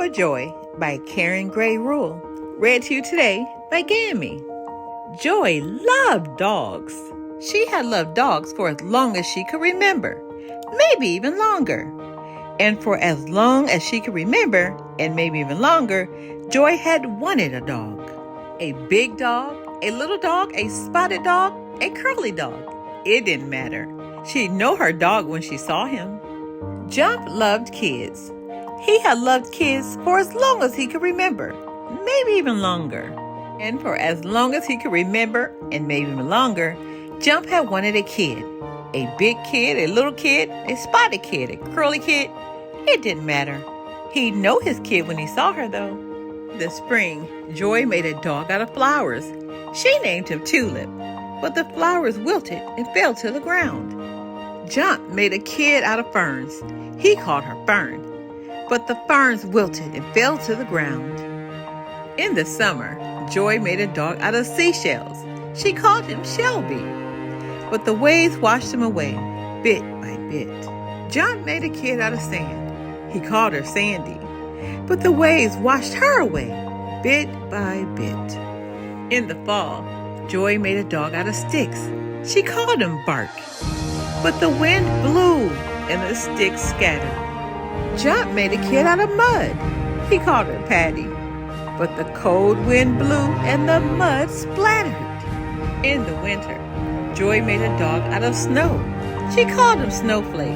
for Joy by Karen Gray Rule. Read to you today by Gammy. Joy loved dogs. She had loved dogs for as long as she could remember, maybe even longer. And for as long as she could remember, and maybe even longer, Joy had wanted a dog. A big dog, a little dog, a spotted dog, a curly dog. It didn't matter. She'd know her dog when she saw him. Jump loved kids. He had loved kids for as long as he could remember, maybe even longer. And for as long as he could remember, and maybe even longer, Jump had wanted a kid. A big kid, a little kid, a spotted kid, a curly kid. It didn't matter. He'd know his kid when he saw her, though. This spring, Joy made a dog out of flowers. She named him Tulip, but the flowers wilted and fell to the ground. Jump made a kid out of ferns. He called her Fern, but the ferns wilted and fell to the ground. In the summer, Joy made a dog out of seashells. She called him Shelby, but the waves washed him away, bit by bit. Jump made a kid out of sand. He called her Sandy, but the waves washed her away, bit by bit. In the fall, Joy made a dog out of sticks. She called him Bark, but the wind blew and the sticks scattered. Jump made a kid out of mud. He called her Patty, but the cold wind blew and the mud splattered. In the winter, Joy made a dog out of snow. She called him Snowflake,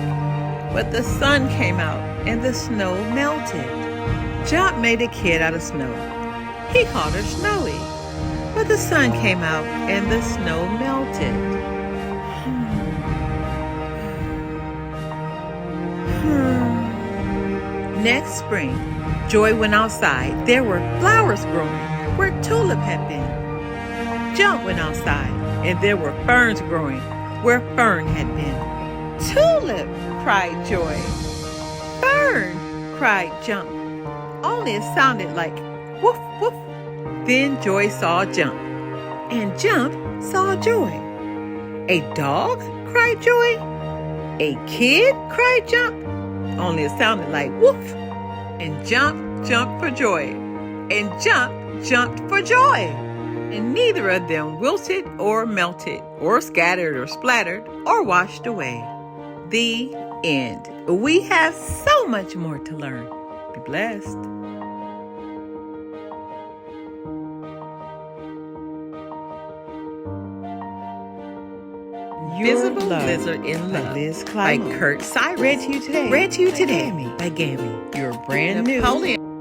but the sun came out and the snow melted. Jump made a kid out of snow. He called her Snowy, but the sun came out and the snow melted. Next spring, Joy went outside. There were flowers growing where Tulip had been. Jump went outside, and there were ferns growing where Fern had been. Tulip, cried Joy. Fern, cried Jump. Only it sounded like woof, woof. Then Joy saw Jump, and Jump saw Joy. A dog, cried Joy. A kid, cried Jump. Only it sounded like woof. And Jump jumped for joy. And Jump jumped for joy. And neither of them wilted or melted or scattered or splattered or washed away. The end. We have so much more to learn. Be blessed. Visible Lizard in Love by Kurt Cyrus. Read to you today by Gammy. Your brand new Napoleon.